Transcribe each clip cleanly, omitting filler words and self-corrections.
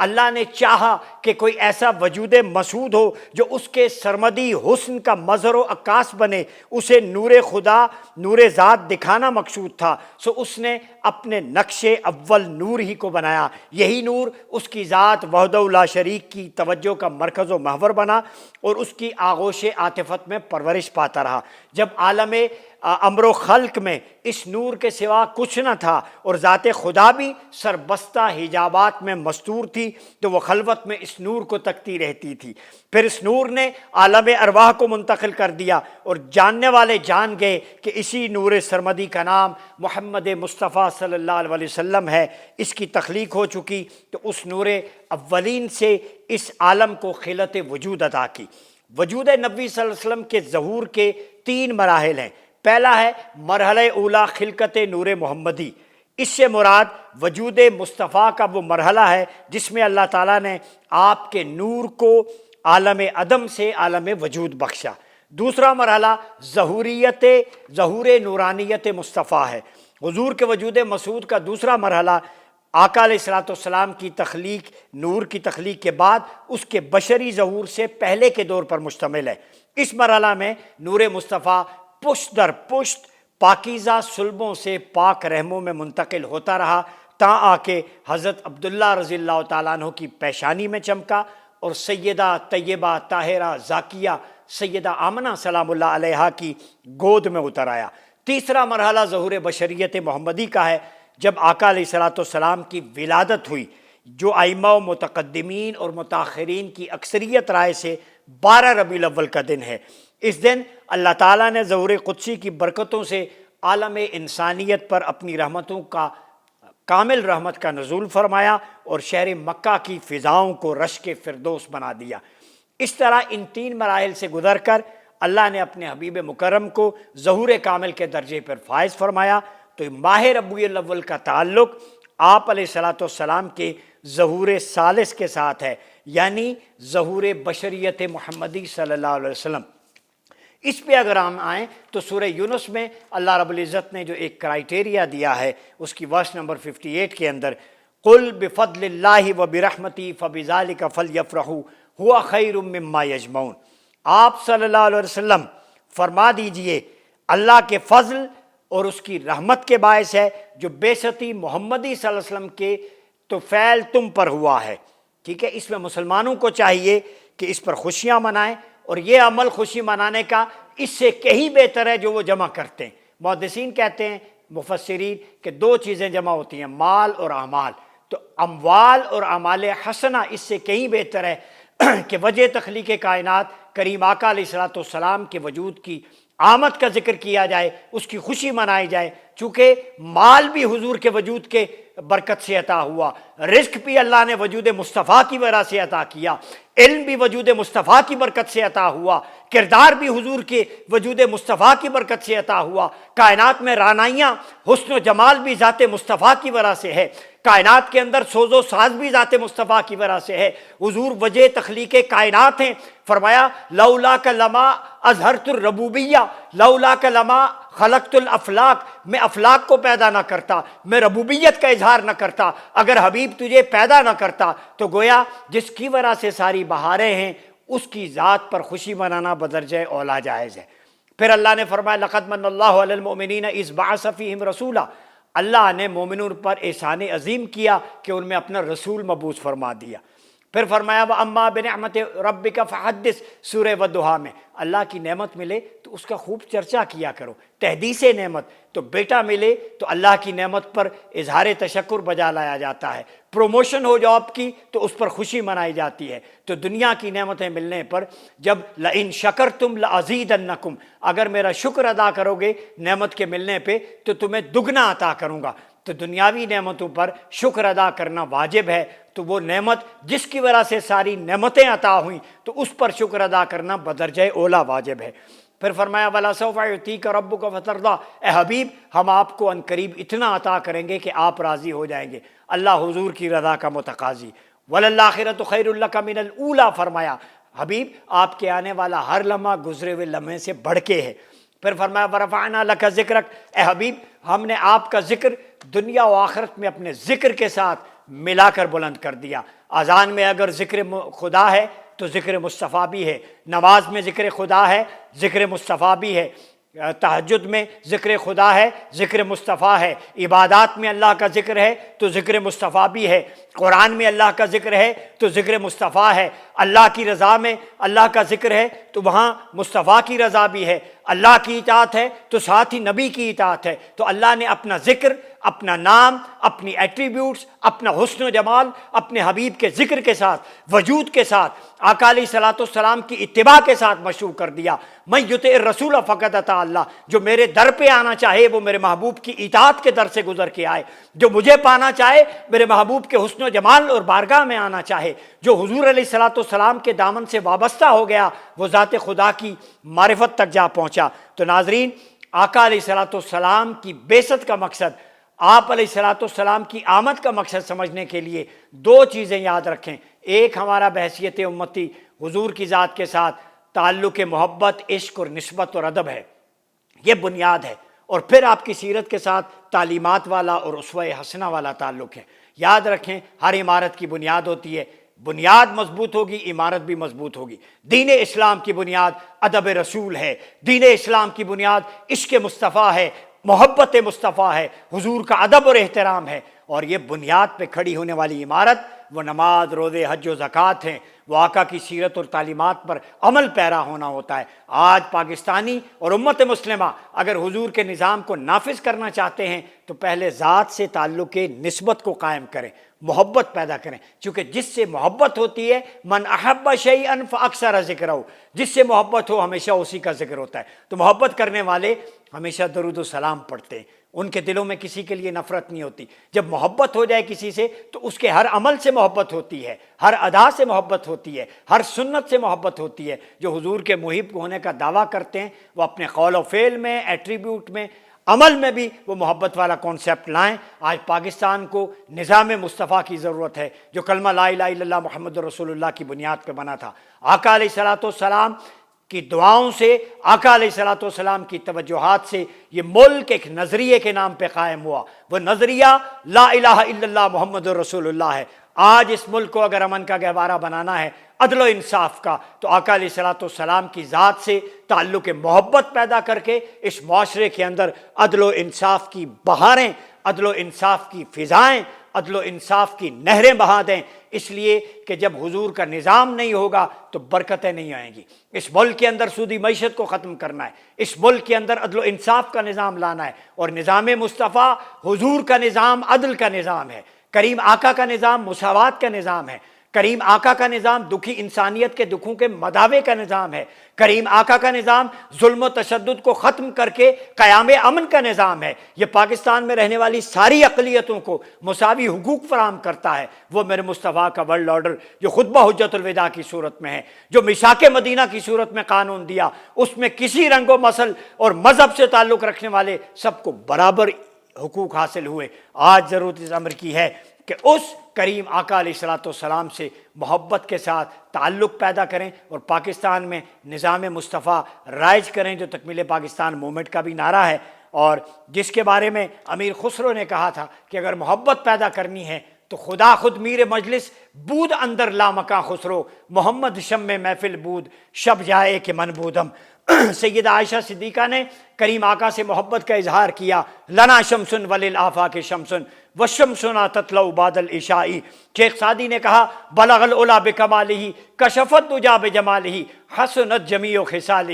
اللہ نے چاہا کہ کوئی ایسا وجود مسعود ہو جو اس کے سرمدی حسن کا مظہر و عکاس بنے، اسے نور خدا، نور ذات دکھانا مقصود تھا، سو اس نے اپنے نقش اول نور ہی کو بنایا۔ یہی نور اس کی ذات وحدہ لا شریک کی توجہ کا مرکز و محور بنا اور اس کی آغوش عاطفت میں پرورش پاتا رہا۔ جب عالم امر و خلق میں اس نور کے سوا کچھ نہ تھا اور ذات خدا بھی سربستہ حجابات میں مستور تھی، تو وہ خلوت میں اس نور کو تکتی رہتی تھی۔ پھر اس نور نے عالم ارواح کو منتقل کر دیا اور جاننے والے جان گئے کہ اسی نور سرمدی کا نام محمد مصطفیٰ صلی اللہ علیہ وسلم ہے۔ اس کی تخلیق ہو چکی تو اس نور اولین سے اس عالم کو خلت وجود عطا کی۔ وجود نبی صلی اللہ علیہ وسلم کے ظہور کے 3 مراحل ہیں۔ پہلا ہے مرحلہ اولا خلقت نور محمدی، اس سے مراد وجود مصطفیٰ کا وہ مرحلہ ہے جس میں اللہ تعالیٰ نے آپ کے نور کو عالم عدم سے عالم وجود بخشا۔ دوسرا مرحلہ ظہور نورانیت مصطفیٰ ہے۔ حضور کے وجود مسعود کا دوسرا مرحلہ آقا علیہ الصلوۃ والسلام کی تخلیق، نور کی تخلیق کے بعد اس کے بشری ظہور سے پہلے کے دور پر مشتمل ہے۔ اس مرحلہ میں نور مصطفیٰ پشت در پشت پاکیزہ صلبوں سے پاک رحموں میں منتقل ہوتا رہا تا آ کے حضرت عبداللہ رضی اللہ تعالیٰ عنہ کی پیشانی میں چمکا اور سیدہ طیبہ طاہرہ زاکیہ سیدہ آمنہ سلام اللہ علیہا کی گود میں اتر آیا۔ تیسرا مرحلہ ظہور بشریت محمدی کا ہے، جب آقا علیہ الصلوۃ والسلام کی ولادت ہوئی، جو ائمہ و متقدمین اور متاخرین کی اکثریت رائے سے 12 ربیع الاول کا دن ہے۔ اس دن اللہ تعالیٰ نے ظہور قدسی کی برکتوں سے عالم انسانیت پر اپنی رحمتوں کا کامل رحمت کا نزول فرمایا اور شہر مکہ کی فضاؤں کو رشک فردوس بنا دیا۔ اس طرح ان 3 مراحل سے گزر کر اللہ نے اپنے حبیب مکرم کو ظہور کامل کے درجے پر فائز فرمایا۔ تو ماہ ربیع الاول کا تعلق آپ علیہ الصلوۃ والسلام کے ظہور ثالث کے ساتھ ہے، یعنی ظہور بشریت محمدی صلی اللہ علیہ وسلم۔ اس پہ اگر ہم آئیں تو سورہ یونس میں اللہ رب العزت نے جو ایک کرائیٹیریا دیا ہے، اس کی ورس نمبر 58 کے اندر قُلْ بِفَضْلِ اللَّهِ وَبِرَحْمَتِهِ فَبِذَلِكَ فَلْيَفْرَحُوا هُوَ خَيْرٌ مِّمَّا يَجْمَعُونَ۔ آپ صلی اللہ علیہ وسلم فرما دیجئے اللہ کے فضل اور اس کی رحمت کے باعث ہے جو بیستی محمدی صلی اللہ علیہ وسلم کے تو فعل تم پر ہوا ہے۔ ٹھیک ہے، اس میں مسلمانوں کو چاہیے کہ اس پر خوشیاں منائیں، اور یہ عمل خوشی منانے کا اس سے کہیں بہتر ہے جو وہ جمع کرتے ہیں۔ محدثین کہتے ہیں، مفسرین، کہ 2 چیزیں جمع ہوتی ہیں، مال اور اعمال۔ تو اموال اور اعمال حسنہ اس سے کہیں بہتر ہے کہ وجہ تخلیق کائنات کریم آقا علیہ الصلوۃ والسلام کے وجود کی آمد کا ذکر کیا جائے، اس کی خوشی منائی جائے، چونکہ مال بھی حضور کے وجود کے برکت سے عطا ہوا، رزق بھی اللہ نے وجود مصطفیٰ کی وجہ سے عطا کیا، علم بھی وجود مصطفیٰ کی برکت سے عطا ہوا، کردار بھی حضور کے وجود مصطفیٰ کی برکت سے عطا ہوا، کائنات میں رانائیاں، حسن و جمال بھی ذات مصطفیٰ کی وجہ سے ہے، کائنات کے اندر سوز و ساز بھی ذات مصطفیٰ کی وجہ سے ہے۔ حضور وجہ تخلیق کائنات ہیں۔ فرمایا لولاک لما اظہرت الربوبیہ، لولاک لما خلقت الافلاق، میں افلاق کو پیدا نہ کرتا، میں ربوبیت کا اظہار نہ کرتا، اگر حبیب تجھے پیدا نہ کرتا تو گویا جس کی وجہ سے ساری بہاریں ہیں اس کی ذات پر خوشی منانا بدرجہ اولا جائز ہے۔ پھر اللہ نے فرمایا لقد من اللہ علی المؤمنین اذ بعث فیہم رسولا، اللہ نے مومنوں پر احسان عظیم کیا کہ ان میں اپنا رسول مبعوث فرما دیا۔ پھر فرمایا وَأَمَّا بِنِعْمَةِ رَبِّكَ فَحَدِّثْ، سورہ وَالضُّحیٰ میں اللہ کی نعمت ملے تو اس کا خوب چرچا کیا کرو، تحدیث نعمت، تو بیٹا ملے تو اللہ کی نعمت پر اظہار تشکر بجا لایا جاتا ہے، پروموشن ہو جاب کی تو اس پر خوشی منائی جاتی ہے۔ تو دنیا کی نعمتیں ملنے پر جب لَإِن شَكَرْتُمْ لَأَزِيدَنَّكُمْ، اگر میرا شکر ادا کرو گے نعمت کے ملنے پہ تو تمہیں دگنا عطا کروں گا۔ تو دنیاوی نعمتوں پر شکر ادا کرنا واجب ہے، تو وہ نعمت جس کی وجہ سے ساری نعمتیں عطا ہوئیں تو اس پر شکر ادا کرنا بدرجہ اولا واجب ہے۔ پھر فرمایا وَلَسَوْفَ يُعْطِيكَ رَبُّكَ فَتَرْضَىٰ، اے حبیب ہم آپ کو عنقریب اتنا عطا کریں گے کہ آپ راضی ہو جائیں گے۔ اللہ حضور کی رضا کا متقاضی۔ وَلَلْآخِرَةُ خَيْرٌ لَكَ مِنَ الْأُولَىٰ، فرمایا حبیب آپ کے آنے والا ہر لمحہ گزرے ہوئے لمحے سے بڑھ کے ہے۔ پھر فرمایا وَرَفَعْنَا لَكَ ذِكْرَكَ، اے حبیب ہم نے آپ کا ذکر دنیا و آخرت میں اپنے ذکر کے ساتھ ملا کر بلند کر دیا۔ اذان میں اگر ذکر خدا ہے تو ذکر مصطفیٰ بھی ہے، نماز میں ذکر خدا ہے، ذکر مصطفیٰ بھی ہے، تہجد میں ذکر خدا ہے، ذکر مصطفیٰ ہے، عبادات میں اللہ کا ذکر ہے تو ذکر مصطفیٰ بھی ہے، قرآن میں اللہ کا ذکر ہے تو ذکر مصطفیٰ ہے، اللہ کی رضا میں اللہ کا ذکر ہے تو وہاں مصطفیٰ کی رضا بھی ہے، اللہ کی اطاعت ہے تو ساتھ ہی نبی کی اطاعت ہے۔ تو اللہ نے اپنا ذکر، اپنا نام، اپنی ایٹریبیوٹس، اپنا حسن و جمال اپنے حبیب کے ذکر کے ساتھ، وجود کے ساتھ، آقا علیہ الصلوۃ والسلام کی اتباع کے ساتھ مشروع کر دیا۔ من یطع الرسول فقد اطاع اللہ، جو میرے در پہ آنا چاہے وہ میرے محبوب کی اطاعت کے در سے گزر کے آئے، جو مجھے پانا چاہے میرے محبوب کے حسن و جمال اور بارگاہ میں آنا چاہے، جو حضور علیہ الصلوۃ والسلام کے دامن سے وابستہ ہو گیا وہ ذات خدا کی معرفت تک جا پہنچا۔ تو ناظرین، آقا علیہ الصلوۃ والسلام کی بعثت کا مقصد، آپ علیہ الصلوۃ والسلام کی آمد کا مقصد سمجھنے کے لیے دو چیزیں یاد رکھیں۔ ایک ہمارا بحیثیت امتی حضور کی ذات کے ساتھ تعلق محبت، عشق اور نسبت اور ادب ہے، یہ بنیاد ہے، اور پھر آپ کی سیرت کے ساتھ تعلیمات والا اور اسوہ حسنہ والا تعلق ہے۔ یاد رکھیں، ہر عمارت کی بنیاد ہوتی ہے، بنیاد مضبوط ہوگی عمارت بھی مضبوط ہوگی۔ دین اسلام کی بنیاد ادب رسول ہے، دین اسلام کی بنیاد عشق مصطفیٰ ہے، محبت مصطفیٰ ہے، حضور کا ادب اور احترام ہے، اور یہ بنیاد پہ کھڑی ہونے والی عمارت وہ نماز، روزے، حج و زکوٰۃ ہیں، وہ آقا کی سیرت اور تعلیمات پر عمل پیرا ہونا ہوتا ہے۔ آج پاکستانی اور امت مسلمہ اگر حضور کے نظام کو نافذ کرنا چاہتے ہیں تو پہلے ذات سے تعلق نسبت کو قائم کریں، محبت پیدا کریں، چونکہ جس سے محبت ہوتی ہے، من احب شیئا فاکثر ذکرہ، جس سے محبت ہو ہمیشہ اسی کا ذکر ہوتا ہے۔ تو محبت کرنے والے ہمیشہ درود و سلام پڑھتے ہیں، ان کے دلوں میں کسی کے لیے نفرت نہیں ہوتی۔ جب محبت ہو جائے کسی سے تو اس کے ہر عمل سے محبت ہوتی ہے، ہر ادا سے محبت ہوتی ہے، ہر سنت سے محبت ہوتی ہے۔ جو حضور کے محب ہونے کا دعویٰ کرتے ہیں وہ اپنے قول و فعل میں، ایٹریبیوٹ میں، عمل میں بھی وہ محبت والا کانسیپٹ لائیں۔ آج پاکستان کو نظام مصطفیٰ کی ضرورت ہے، جو کلمہ لا الہ الا اللہ محمد رسول اللہ کی بنیاد پہ بنا تھا۔ آقا علیہ الصلوۃ والسلام کی دعاؤں سے، آقا علیہ الصلوۃ والسلام کی توجہات سے یہ ملک ایک نظریے کے نام پہ قائم ہوا۔ وہ نظریہ لا الہ الا اللہ محمد رسول اللہ ہے۔ آج اس ملک کو اگر امن کا گہوارہ بنانا ہے، عدل و انصاف کا، تو آقا علیہ الصلوۃ والسلام کی ذات سے تعلق محبت پیدا کر کے اس معاشرے کے اندر عدل و انصاف کی بہاریں، عدل و انصاف کی فضائیں، عدل و انصاف کی نہریں بہا دیں، اس لیے کہ جب حضور کا نظام نہیں ہوگا تو برکتیں نہیں آئیں گی۔ اس ملک کے اندر سودی معیشت کو ختم کرنا ہے، اس ملک کے اندر عدل و انصاف کا نظام لانا ہے، اور نظام مصطفیٰ حضور کا نظام عدل کا نظام ہے، کریم آقا کا نظام مساوات کا نظام ہے، کریم آقا کا نظام دکھی انسانیت کے دکھوں کے مداوے کا نظام ہے، کریم آقا کا نظام ظلم و تشدد کو ختم کر کے قیام امن کا نظام ہے۔ یہ پاکستان میں رہنے والی ساری اقلیتوں کو مساوی حقوق فراہم کرتا ہے۔ وہ میرے مصطفیٰ کا ورلڈ آرڈر جو خطبہ حجت الوداع کی صورت میں ہے، جو میثاق مدینہ کی صورت میں قانون دیا، اس میں کسی رنگ و مسل اور مذہب سے تعلق رکھنے والے سب کو برابر حقوق حاصل ہوئے۔ آج ضرورت اس امر کی ہے کہ اس کریم آقا علیہ الصلوۃ والسلام سے محبت کے ساتھ تعلق پیدا کریں اور پاکستان میں نظام مصطفیٰ رائج کریں، جو تکمیل پاکستان موومنٹ کا بھی نعرہ ہے، اور جس کے بارے میں امیر خسرو نے کہا تھا کہ اگر محبت پیدا کرنی ہے تو خدا خود میر مجلس بود اندر لامکاں خسرو، محمد شم محفل بود شب جائے کہ من بودم۔ سیدہ عائشہ صدیقہ نے کریم آقا سے محبت کا اظہار کیا، لنا شمسن وللآفاق شمسن وشمسنا تطلع بعد العشاء۔ شیخ سعدی نے کہا بلغ العلا بکمالہ کشفت دجا بجمالہ حسنت جمیع خصالہ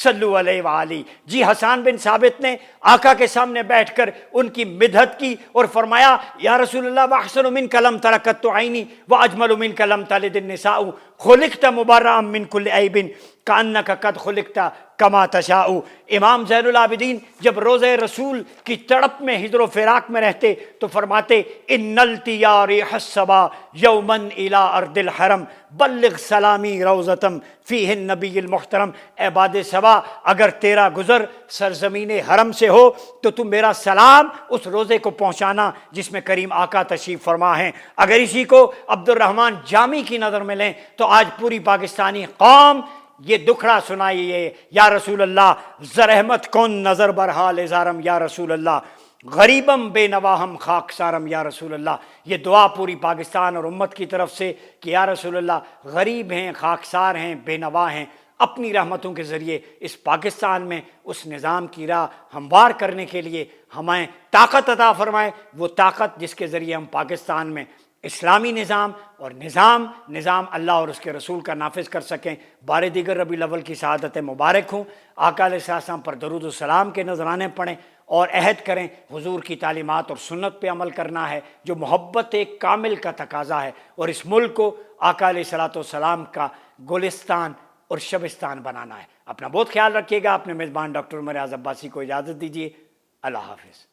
صلو علیہ وآلہ۔ جی حسان بن ثابت نے آقا کے سامنے بیٹھ کر ان کی مدحت کی اور فرمایا یا رسول اللہ واحسن منک لم تر قط عینی واجمل منک لم تلد النساء خلقت مبرئا من کل عیب کانک قد خلقت کما تشاء۔ امام زین العابدین جب روضہ رسول کی تڑپ میں ہجر و فراق میں رہتے تو فرماتے ان التیا ریح الصبا یوما الی ارض الحرم بلغ سلامی روضتم فیہ النبی المحترم۔ اے باد صبا، اگر تیرا گزر سرزمین حرم سے ہو تو تم میرا سلام اس روزے کو پہنچانا جس میں کریم آقا تشریف فرما ہیں۔ اگر اسی کو عبد الرحمن جامی کی نظر میں لیں تو آج پوری پاکستانی قوم یہ دکھڑا سنائیے یا رسول اللہ زرحمت کن نظر برحال زارم یا رسول اللہ غریبم بے نواہم خاکسارم یا رسول اللہ. یہ دعا پوری پاکستان اور امت کی طرف سے کہ یا رسول اللہ غریب ہیں، خاکسار ہیں، بے نوا ہیں، اپنی رحمتوں کے ذریعے اس پاکستان میں اس نظام کی راہ ہموار کرنے کے لیے ہمیں طاقت عطا فرمائیں، وہ طاقت جس کے ذریعے ہم پاکستان میں اسلامی نظام اور نظام اللہ اور اس کے رسول کا نافذ کر سکیں. بار دیگر ربیع الاول کی سعادت مبارک ہوں. آقا علیہ السلام پر درود و سلام کے نذرانے پڑھیں اور عہد کریں حضور کی تعلیمات اور سنت پہ عمل کرنا ہے جو محبت ایک کامل کا تقاضا ہے، اور اس ملک کو آقا علیہ السلام کا گلستان اور شبستان بنانا ہے. اپنا بہت خیال رکھیے گا. اپنے میزبان ڈاکٹر عمر ریاض عباسی کو اجازت دیجیے. اللہ حافظ.